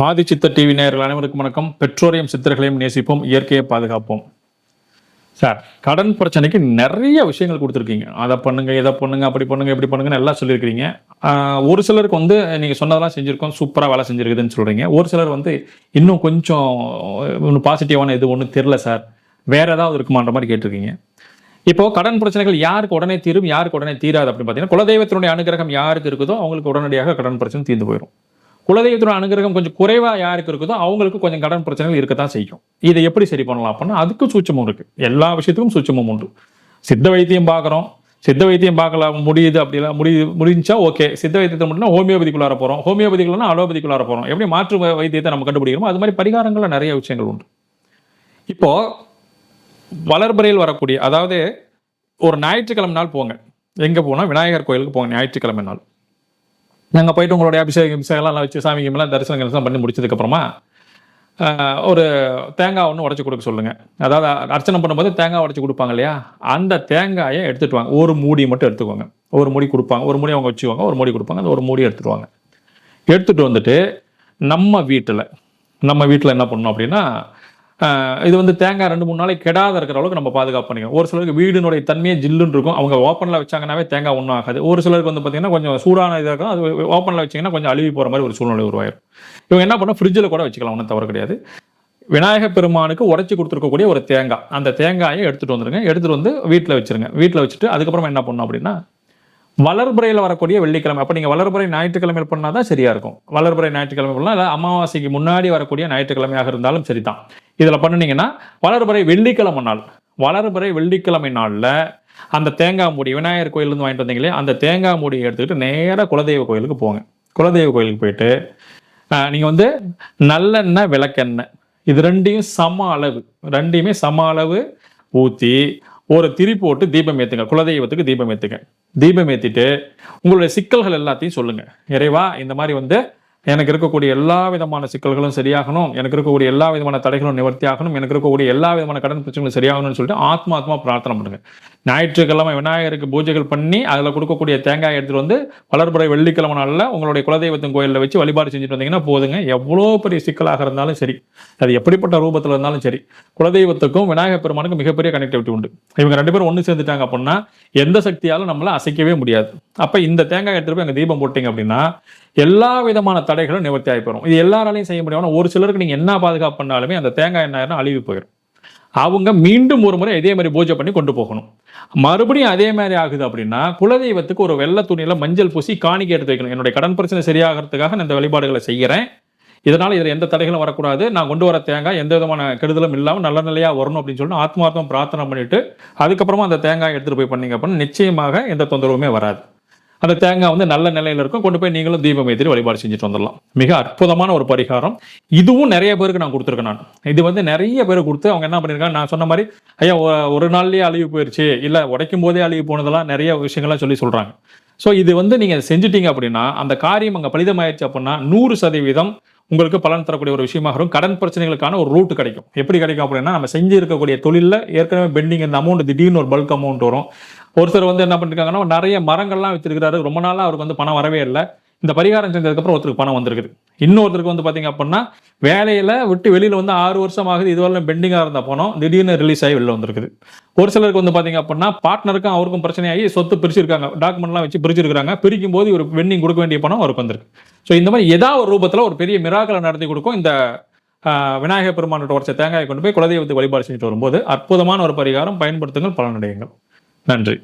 ஆதி சித்த டிவி நேயர்கள் அனைவருக்கும் வணக்கம். பெற்றோரையும் சித்தர்களையும் நேசிப்போம், இயற்கையை பாதுகாப்போம். சார், கடன் பிரச்சனைக்கு நிறைய விஷயங்கள் கொடுத்துருக்கீங்க. அதை பண்ணுங்க, இதை பண்ணுங்க, அப்படி பண்ணுங்க, இப்படி பண்ணுங்கன்னு எல்லாம் சொல்லியிருக்கிறீங்க. ஒரு சிலருக்கு வந்து நீங்கள் சொன்னதெல்லாம் செஞ்சுருக்கோம், சூப்பராக வேலை செஞ்சுருக்குதுன்னு சொல்கிறீங்க. ஒரு சிலர் வந்து இன்னும் கொஞ்சம் ஒன்று பாசிட்டிவான இது ஒன்றும் தெரில சார், வேற ஏதாவது இருக்குமான்ற மாதிரி கேட்டிருக்கீங்க. இப்போ கடன் பிரச்சனைகள் யாருக்கு உடனே தீரும், யாருக்கு உடனே தீராது அப்படின்னு பார்த்தீங்கன்னா, குலதெய்வத்தினுடைய அனுகிரகம் யாருக்கு இருக்குதோ அவங்களுக்கு உடனடியாக கடன் பிரச்சனை தீர்ந்து போயிடும். குலதெய்வத்தோட அனுகிரகம் கொஞ்சம் குறைவா யாருக்கு இருக்குதோ அவங்களுக்கு கொஞ்சம் கடன் பிரச்சனைகள் இருக்கத்தான் செய்யும். இதை எப்படி சரி பண்ணலாம் அப்படின்னா, அதுக்கு சூட்சமம் இருக்கு. எல்லா விஷயத்துக்கும் சூட்சமம் உண்டு. சித்த வைத்தியம் பார்க்குறோம், சித்த வைத்தியம் பார்க்கலாம் முடியுது, அப்படிலாம் முடிஞ்சா ஓகே. சித்த வைத்தியத்தை மட்டும்னா ஹோமியோபதிக்குள்ளார போகிறோம், ஹோமியோபதிக்குள்ளனா அலோபதிக்குள்ளார போகிறோம். எப்படி மாற்று வைத்தியத்தை நம்ம கண்டுபிடிக்கிறோமோ அது மாதிரி பரிகாரங்களில் நிறைய விஷயங்கள் உண்டு. இப்போ வளர்பிறையில் வரக்கூடிய, அதாவது ஒரு ஞாயிற்றுக்கிழமை நாள் போங்க. எங்கே போனால் விநாயகர் கோயிலுக்கு போங்க. ஞாயிற்றுக்கிழமை நாள் நாங்கள் போயிட்டு உங்களுடைய அபிஷேகம்லாம் வச்சு சாமிங்கெல்லாம் தரிசனங்கள்லாம் பண்ணி முடிச்சதுக்கப்புறமா ஒரு தேங்காய் ஒன்று உடச்சி கொடுக்க சொல்லுங்கள். அதாவது அர்ச்சனை பண்ணும்போது தேங்காய் உடச்சி கொடுப்பாங்க இல்லையா, அந்த தேங்காயை எடுத்துகிட்டு வாங்க. ஒரு மூடி மட்டும் எடுத்துக்கோங்க. ஒரு மூடி கொடுப்பாங்க, ஒரு மூடி அவங்க வச்சுக்குவாங்க, ஒரு மூடி கொடுப்பாங்க. அந்த ஒரு மூடி எடுத்துகிட்டு வாங்க. எடுத்துகிட்டு வந்துட்டு நம்ம வீட்டில் என்ன பண்ணணும் அப்படின்னா, இது வந்து தேங்காய் 2-3 நாளைக்கு கெடாத இருக்கிற அளவுக்கு நம்ம பாதுகாப்பு பண்ணிக்கணும். ஒரு சிலருக்கு வீடினுடைய தன்மையே ஜில்லுன்னு இருக்கும், அவங்க ஓப்பனில் வச்சாங்கன்னாவே தேங்காய் ஒன்றும் ஆகாது. ஒரு சிலருக்கு வந்து பார்த்தீங்கன்னா கொஞ்சம் சூடான இதாக இருக்கும், அது ஓப்பனில் வச்சிங்கன்னா கொஞ்சம் அழுவி போகிற மாதிரி ஒரு சூழ்நிலை உருவாயிடும். இவங்க என்ன பண்ணால் ஃப்ரிட்ஜில் கூட வச்சுக்கலாம், ஒன்றும் தவறு கிடையாது. விநாயகர் பெருமானுக்கு உடச்சி கொடுத்துருக்கக்கூடிய ஒரு தேங்காய், அந்த தேங்காயை எடுத்துகிட்டு வந்துருங்க. எடுத்துகிட்டு வந்து வீட்டில் வச்சுருங்க. வீட்டில் வச்சுட்டு அதுக்கப்புறமா என்ன பண்ணணும் அப்படின்னா, வளர்பிறையில் வரக்கூடிய வெள்ளிக்கிழமை, அப்போ நீங்கள் வளர்பிறை ஞாயிற்றுக்கிழமை பண்ணால் தான் சரியாக இருக்கும். வளர்பிறை ஞாயிற்றுக்கிழமை பண்ணலாம், இல்லை அமாவாசைக்கு முன்னாடி வரக்கூடிய ஞாயிற்றுக்கிழமையாக இருந்தாலும் சரி தான். இதில் பண்ணினீங்கன்னா வளர்பிறை வெள்ளிக்கிழமை நாள், வளர்பிறை வெள்ளிக்கிழமை நாளில் அந்த தேங்காய் மூடி விநாயகர் கோயிலேருந்து வாங்கிட்டு வந்தீங்களே, அந்த தேங்காய் மூடியை எடுத்துக்கிட்டு நேராக குலதெய்வ கோயிலுக்கு போங்க. குலதெய்வ கோயிலுக்கு போயிட்டு நீங்கள் வந்து நல்லெண்ணெய், விளக்கெண்ணெய் இது ரெண்டையுமே சம அளவு ஊற்றி ஒரு திரி போட்டு தீபம் ஏற்றுங்க. குலதெய்வத்துக்கு தீபம் ஏற்றுங்க. தீபம் ஏற்றிட்டு உங்களுடைய சிக்கல்கள் எல்லாத்தையும் சொல்லுங்க. இறைவா, இந்த மாதிரி வந்து எனக்கு இருக்கக்கூடிய எல்லா விதமான சிக்கல்களும் சரியாகணும், எனக்கு இருக்கக்கூடிய எல்லா விதமான தடைகளும் நிவர்த்தி ஆகணும், எனக்கு இருக்கக்கூடிய எல்லா விதமான கடன் பிரச்சனைகளும் சரியாகணும்னு சொல்லிட்டு ஆத்மா பிரார்த்தனை பண்ணுங்க. ஞாயிற்றுக்கிழமை விநாயகருக்கு பூஜைகள் பண்ணி அதில் கொடுக்கக்கூடிய தேங்காய் எடுத்துகிட்டு வந்து வளர்பிறை வெள்ளிக்கிழமை நாளில் உங்களுடைய குலதெய்வத்தின் கோயிலில் வச்சு வழிபாடு செஞ்சுட்டு வந்தீங்கன்னா போதுங்க. எவ்வளோ பெரிய சிக்கலாக இருந்தாலும் சரி, அது எப்படிப்பட்ட ரூபத்தில் இருந்தாலும் சரி, குலதெய்வத்துக்கும் விநாயகர் பெருமானுக்கும் மிகப்பெரிய கனெக்டிவிட்டி உண்டு. இவங்க 2 பேரும் ஒன்று சேர்ந்துட்டாங்க அப்படின்னா எந்த சக்தியாலும் நம்மளை அசைக்கவே முடியாது. அப்போ இந்த தேங்காய் எடுத்துகிட்டு போய் அங்கே தீபம் போட்டிங்க அப்படின்னா எல்லா விதமான தடைகளும் நிவர்த்தி ஆகி போயிடும். இது எல்லாராலையும் செய்ய முடியும். ஒரு சிலருக்கு நீங்கள் என்ன பாதுகாப்பு பண்ணாலுமே அந்த தேங்காய் என்ன அழிவு போயிடும். அவங்க மீண்டும் ஒரு முறை இதே மாதிரி பூஜை பண்ணி கொண்டு போகணும். மறுபடியும் அதே மாதிரி ஆகுது அப்படின்னா குலதெய்வத்துக்கு ஒரு வெள்ளை துணியில மஞ்சள் பூசி காணிக்கை எடுத்து வைக்கணும். என்னுடைய கடன் பிரச்சனை சரியாகிறதுக்காக நான் இந்த வழிபாடுகளை செய்கிறேன், இதனால இதில் எந்த தடைகளும் வரக்கூடாது, நான் கொண்டு வர தேங்காய் எந்த விதமான கெடுதலும் இல்லாமல் நல்ல நிலையாக வரணும் அப்படின்னு சொல்லிட்டு ஆத்மார்த்தம் பிரார்த்தனை பண்ணிட்டு அதுக்கப்புறமா அந்த தேங்காய் எடுத்துகிட்டு போய் பண்ணீங்க அப்படின்னா நிச்சயமாக எந்த தொந்தரவுமே வராது. அந்த தேங்காய் வந்து நல்ல நிலையில் இருக்கும். கொண்டு போய் நீங்களும் தீபம் ஏற்றி வழிபாடு செஞ்சுட்டு வந்துடலாம். மிக அற்புதமான ஒரு பரிகாரம். இதுவும் நிறைய பேருக்கு நான் கொடுத்துருக்கேன். இது வந்து நிறைய பேர் கொடுத்து அவங்க என்ன பண்ணியிருக்காங்க, நான் சொன்ன மாதிரி ஐயா ஒரு நாள்லேயே அழிவு போயிடுச்சு, இல்லை உடைக்கும் போதே அழிவு போனதெல்லாம் நிறைய விஷயங்கள்லாம் சொல்கிறாங்க. ஸோ இது வந்து நீங்கள் செஞ்சுட்டீங்க அப்படின்னா அந்த காரியம் அங்கே பலிதமாயிடுச்சு அப்படின்னா 100% உங்களுக்கு பலன் தரக்கூடிய ஒரு விஷயமாக இருக்கும். கடன் பிரச்சனைகளுக்கான ஒரு ரூட் கிடைக்கும். எப்படி கிடைக்கும் அப்படின்னா, நம்ம செஞ்சு இருக்கக்கூடிய தொழிலில் ஏற்கனவே பெண்டிங் இந்த அமௌண்ட் திடீர்னு ஒரு பல்க் அமௌண்ட் வரும். ஒருத்தர் வந்து என்ன பண்ணிருக்காங்கன்னா நிறைய மரங்கள்லாம் வச்சிருக்கிறாரு, ரொம்ப நாளாக அவருக்கு வந்து பணம் வரவே இல்லை. இந்த பரிகாரம் செஞ்சதுக்கப்புறம் ஒருத்தருக்கு பணம் வந்திருக்குது. இன்னொருத்தருக்கு வந்து பார்த்தீங்க அப்படின்னா வேலையில் விட்டு வெளியில் வந்து 6 வருஷம் ஆகுது, இதுவரை பெண்டிங்காக இருந்த பணம் திடீர்னு ரிலீஸ் ஆகி வெளில வந்திருக்குது. ஒரு சிலருக்கு வந்து பார்த்தீங்க அப்படின்னா பார்ட்னருக்கும் அவருக்கும் பிரச்சனையாகி சொத்து பிரிச்சிருக்காங்க, டாக்குமெண்ட்லாம் வச்சு பிரிச்சிருக்காங்க. பிரிக்கும் போது ஒரு பெண்டிங் கொடுக்க வேண்டிய பணம் அவருக்கு வந்திருக்கு. ஸோ இந்த மாதிரி ஏதாவது ஒரு ரூபத்தில் ஒரு பெரிய மிராக்களை நடத்தி கொடுக்கும். இந்த விநாயகர் பெருமானோட உடச்ச தேங்காயை கொண்டு போய் குலதெய்வத்துக்கு வழிபாடு செஞ்சுட்டு வரும்போது அற்புதமான ஒரு பரிகாரம். பயன்படுத்துங்கள், பலனடையுங்கள். நன்றி.